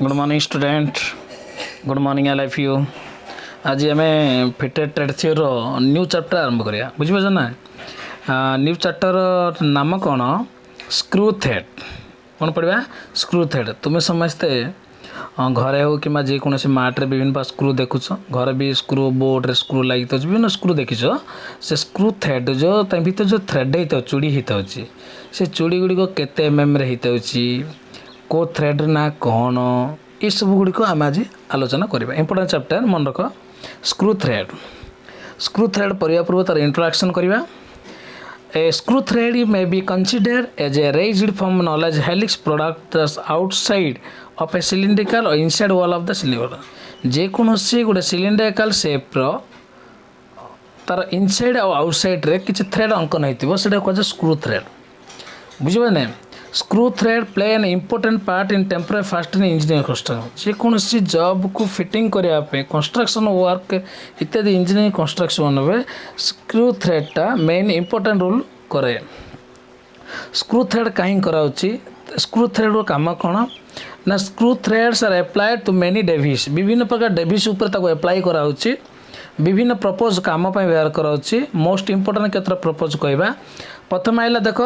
Good morning student good morning I life you. आज आम fitted trade theory new chapter आरंभ करिया बुझिपार ना। न्यू चैप्टर नाम कौन स्क्रू थ्रेड कौन पढ़ा स्क्रू थ्रेड। तुम्हें समस्ते घरे हो कि जेकोसी मार्टे विभिन्न स्क्रू देखुच घर भी स्क्रू बोर्ड रे स्क्रू लगी विभिन्न स्क्रू देखी से स्क्रू थ्रेड जो भर जो थ्रेड होता चूड़ी होता से चूड़ी गुड़िक केते mm रे होता को थ्रेड ना कौन ये सब गुड़िक आम आज आलोचना करवा। इंपोर्टेंट चैप्टर मन रख स्क्रू थ्रेड पढ़ा पूर्व तार इंट्रोडक्शन करवा। A screw thread may be considered as a raised from knowledge helix product outside of a cylindrical or inside wall of the cylinder। जेकोसी गोटे सिलिंड्रिकल शेप्र तार इनसाइड और आउटसाइड रे किसी थ्रेड अंकन होता कहुए स्क्रू थ्रेड बुझे। Screw thread play an important part in temporary fastening engineering construction. जेकोसी जॉब को फिटिंग करने कंस्ट्रक्शन वर्क इत्यादि इंजीनियरिंग कंस्ट्रक्शन में स्क्रू थ्रेडटा मेन इम्पोर्टेंट रोल करे। स्क्रू थ्रेड कहीं कराउची स्क्रू थ्रेड काम कौन ना screw threads are applied to many devices विभिन्न प्रकार डेविस उपर एप्लाई कराउची विभिन्न प्रपोज काम व्यवहार कराउची। मोस्ट इम्पोर्टेंट केतरा प्रपोज कहबा प्रथम आइला देख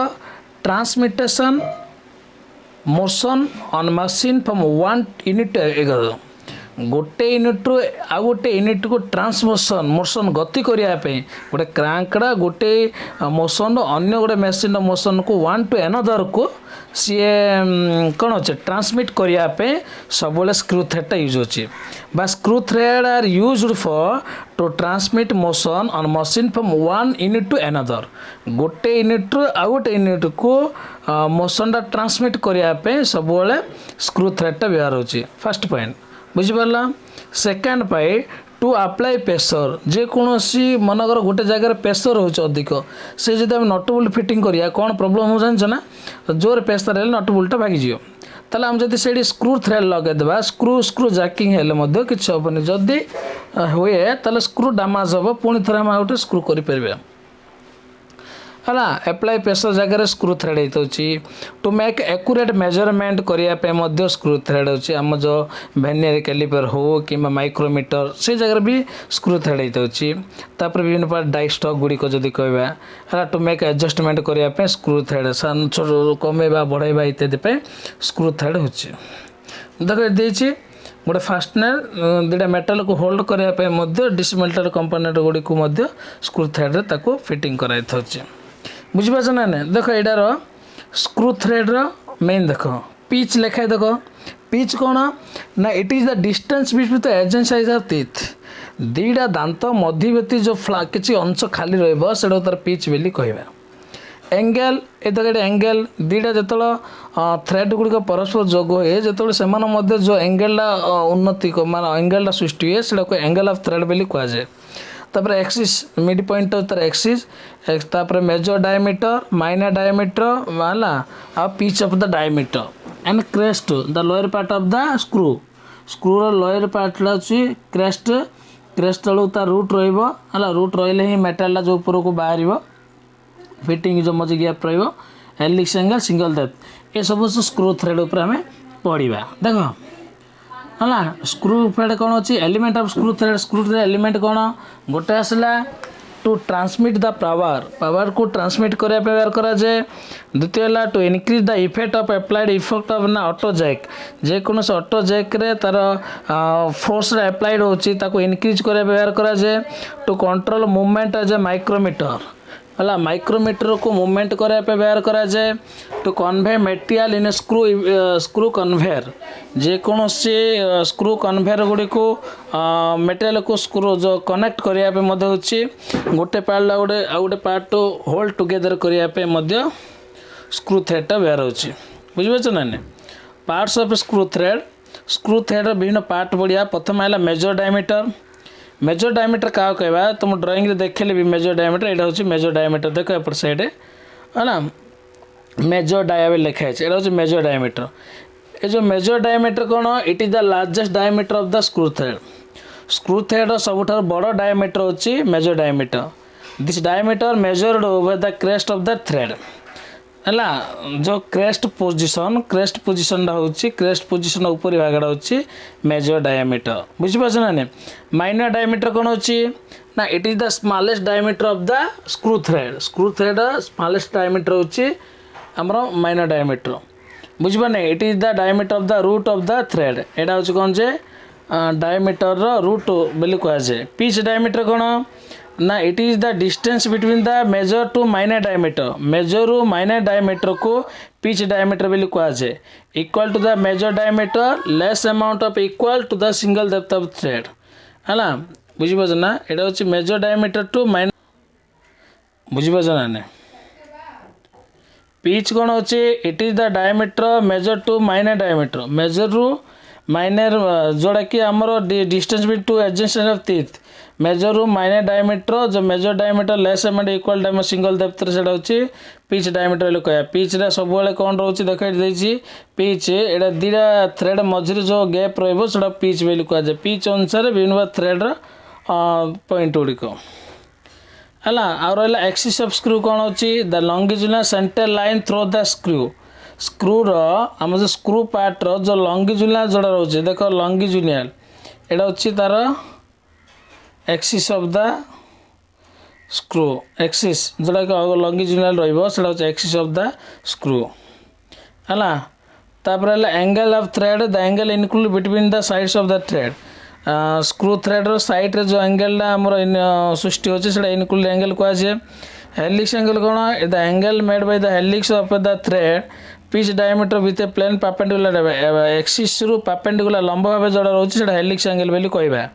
transmutation motion on machine from one unit गोटे यूनिट रु आ गोटे यूनिट को ट्रांसमोशन मोशन गति करने गोटे क्रांकड़ा गोटे मोशन अन्य गोटे मेसीन मोशन को वन टू एनदर को सी कौन अच्छे ट्रांसमिट करने सब स्क्रू थ्रेड यूज होची बा screw thread are used for to transmit motion on machine from one unit to another गोटे यूनिट रु आ गोटे यूनिट को मोशनटा ट्रांसमिट करने सब स्क्रू थ्रेडटा व्यवहार होची। फर्स्ट पॉइंट बुझिपारा। सेकेंड पाई टू अप्लाई प्रेशर जेकोसी मनकर गोटे जगार प्रेशर हो अधिक से जब आम नट बोल्ट फिटिंग करिया कौन प्रोब्लेम हो जान ना जोर प्रेशर हेल्ले नट बोल्टा भागीज ताले आम जब से स्क्रू थ्रेड लगेदेवा स्क्रू जैकिंग हेल्ले किसी हेनी जदि हुए ताले स्क्रू डैमेज हम पुणी थे आम गोटे स्क्रू करें है एप्लाई प्रेशर जगह स्क्रू थ्रेड होती टू मेक एक्यूरेट मेजरमेंट करने स्क्रू थ्रेड होची आम जो वेनियर कैलिपर हो कि माइक्रोमीटर से जगह भी स्क्रू थ्रेड होती विभिन्न प्रकार डाई स्टॉक गुड़िक जदि कहवा टू मेक एडजस्टमेंट करने स्क्रू थ्रेड कमेवा बढ़ेवा इत्यादि स्क्रू थ्रेड होची। देख देती गोटे फास्टनर दुटा मेटाल को होल्ड करने डिसमेल्टेड कंपोनेंट गुड़िक स्क्रू थ्रेड फिटिंग कराई बुझीपार ना देख यार स्क्रू थ्रेड्र मेन देख पिच लेखाए देख पिच कौन ना it is the distance between the adjacent size of teeth दीटा दांत मध्यवर्ती जो किसी अंश खाली रहा तार पिच बोली कहवा। एंगल ए देख एंगल दीटा जो थ्रेड गुड़िक परस्पर जोग हुए जो से जो एंगलटा उन्नति मान एंगलटा सृष्टि हुए से एंगल ऑफ थ्रेड बोली कहुए। तापर एक्सिस मिड पॉइंट तार एक्सिस तापर मेजर डायमीटर माइनर डायमीटर वाला आ pitch of the diameter and crest the lower part of the screw lower part अच्छी क्रेस्ट तलू तार रूट रहा रूट रही मेटालटा जो ऊपर को बाहर फिटिंग जो मझे gap helix angle single depth ये सब स्क्रू थ्रेड उपर आम पढ़ा। देख है स्क्रू थ्रेड कौन अच्छी element of screw thread element कौन गोटे आसला टू ट्रांसमिट द पावर को ट्रांसमिट करने व्यवहार कराए। द्वितीय है to increase the effect of applied effect of ना ऑटो जैक जेकोसी ऑटो जैक रे तार फोर्स एप्लाइड होची ताको इनक्रीज करने व्यवहार कराए। To control movement as a micrometer है माइक्रोमीटर को मूवमेंट करने व्यवहार कराए। To convey material in screw conveyor जेकोसी स्क्रू कन्वेयर गुड़ी को मेटेरियल को स्क्रू जो कनेक्ट करने गोटे पार्ट गोटे गोटे पार्ट टू होल्ड टुगेदर करने स्क्रू थ्रेडटा व्यवहार होची बुझीपार ना। पार्ट्स ऑफ स्क्रू थ्रेड विभिन्न पार्ट बढ़िया। प्रथम है मेजर डायमीटर क्या कहवा तुम ड्राइंग देखले भी मेजर डायमीटर यहाँ हूँ मेजर डायमीटर देख एपट साइड है ना मेजर डायबल लिखाई है यहाँ हूँ मेजर डायमीटर। ये जो मेजर डायमीटर कौन it is the largest diameter of the screw thread सबुठ बड़ डायमीटर होची major diameter. This diameter measured over the crest of the thread है जो क्रेस्ट पोजिशन होची क्रेस्ट पोजिशन ऊपर भागड़ा होची मेजर डायमीटर बुझिपारछ ना नहीं माइनर डायमीटर कौन होची ना it is the smallest diameter of the screw thread smallest diameter होची हमरो माइनर डायमीटर बुझिपा नहीं it is the diameter of the root of the thread एटा होची कौन जे डायमीटर रो रूट बोली कह जाए पिच डायमीटर कौन ना it is the distance between the major to minor diameter major रु माइनर डायमीटर को पिच डायमीटर बोली कह जाए equal to the major diameter less amount of equal to the single depth of thread है बुझिपार ना यहाँ हूँ मेजर डायमीटर टू माइनर बुझिपार ना पिच कौन होची it is the diameter major to minor diameter major रु माइनर जोड़ा कि आमर distance between two adjacent of teeth major रु माइनर डायमीटर जो major diameter less amount equal diameter single depth से पिच डायमीटर कह पिच सब कौन रोचे देखी पिच एटा दीटा थ्रेड मझे जो गैप रोटा पिच बोली कह जाए पिच अनुसार विभिन्न थ्रेड पॉइंट गुड़िक है आ रहा एक्सिस ऑफ स्क्रू कौन होची the longitudinal centre line through the screw आम जो स्क्रू पार्ट जो लॉन्गिट्यूडिनल जोड़ा रोचे देख लॉन्गिट्यूडिनल एटा होची तार axis of the screw axis जोड़ा कि लॉन्गिट्यूडिनल रहा एक्सिस ऑफ द स्क्रू है तापर angle of thread the angle include between the sides of the thread screw thread रो साइड रे जो एंगल आमर सृष्टि होची सेटा इनक्लूड एंगल कह जाए हेलिक्स एंगल कौन the angle made by the helix of the thread pitch diameter with a plane perpendicular axis रु परपेंडिकुलर लंब भाव जोड़ा रोचे सेटा हेलिक्स एंगल बोली कहबा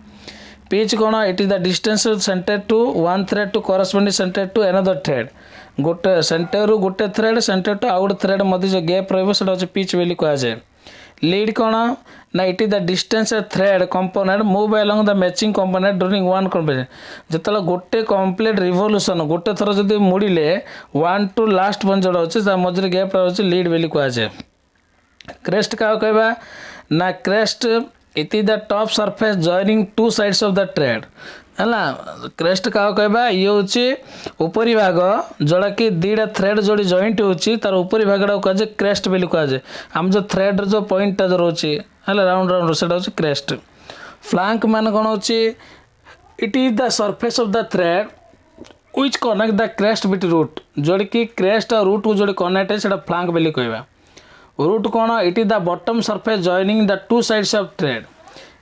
पिच कौन it is the distance centre to one thread to corresponding centre to another thread गोटे सेंटर रु गोटे thread centre to out thread मध्य जो गैप रहा पिच बोली कह जाए लीड कौन ना it is the distance thread component move along the matching component during one component जो गोटे कंप्लीट रिवोल्यूशन गोटे थर जब मुड़े वन टू लास्ट पॉइंट जोड़ा अच्छे मझे गैप रहा लीड बोली कह जाए क्रेस्ट क्या कहवा ना crest it is the top surface joining two sides of the thread है क्रेस्ट क्या कहवा ये हूँ ऊपरी भाग जोड़ा कि दीटा थ्रेड जोड़ी जॉइंट होची तार ऊपरी भागटा कह जाए क्रेस्ट बोली कह जाए आम जो थ्रेड जो पॉइंटा जो रोचे है राउंड राउंड से क्रेस्ट फ्लांक मान कौन होची it is the surface of the thread which connect the crest with root जोड़ी कि क्रेस्ट और रूट को जोड़ी कनेक्ट है फ्लांक बोली कहवा रूट कौन it is the bottom surface joining the two sides of thread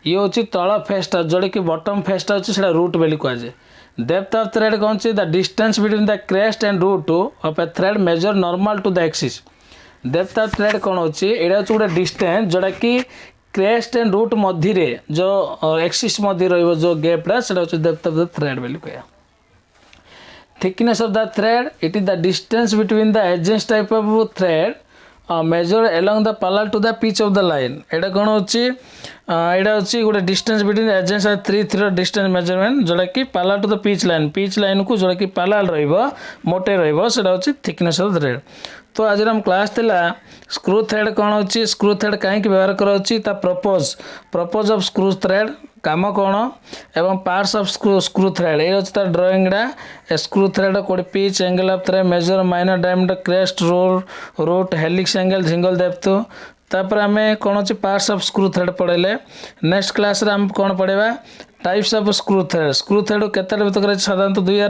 ये हूँ तल फेसटा जोड़ा कि बॉटम फेसटा अच्छे से रूट बोली कह जाए डेप्थ ऑफ थ्रेड कौन सी the distance between the crest and root of a thread measure normal to the axis depth of thread कौन होची एटा हूँ गोटे डिस्टेंस जोड़ा कि क्रेस्ट एंड रूट मध्य जो एक्सिस मध्य रही जो गैपटा से डेप्थ ऑफ द थ्रेड बोली कह thickness of the thread it is the distance between the एजेंस type of thread measure along the parallel to the pitch of the line एटा कौन होची एटा होची गोटे डिस्टेंस बिटवीन एजेंस थ्री डिस्टेंस मेजरमेंट जोड़ा कि parallel to the pitch line को जोड़ा कि पैरेलल रहिबो मोटे रहिबो सेटा होची थिकनेस ऑफ थ्रेड तो आज हम क्लास थिला स्क्रू थ्रेड कौन होची स्क्रू थ्रेड कहीं व्यवहार कराउची ता प्रपोज ऑफ स्क्रू थ्रेड काम कौन एवं पार्ट्स ऑफ स्क्रू थ्रेड ये तार ड्राइंगटा स्क्रू थ्रेड कोड pitch angle of thread major minor diameter crest root helix angle single depth तापर आम कौन अच्छे पार्ट्स ऑफ स्क्रू थ्रेड पढ़ेले नेक्स्ट क्लास रे हम कौन पढ़ेबा टाइप्स ऑफ स्क्रू थ्रेड केते भितर साधारणत दुई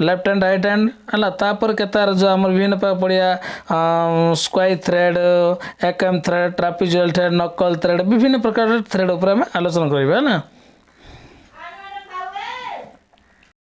लेफ्ट हैंड राइट हैंड है तापर केतार जो आम विभिन्न पढ़िया स्क्वाई थ्रेड एकम थ्रेड ट्रापेजोइडल थ्रेड नकल थ्रेड विभिन्न प्रकार थ्रेड उपर आलोचना करवा है ना।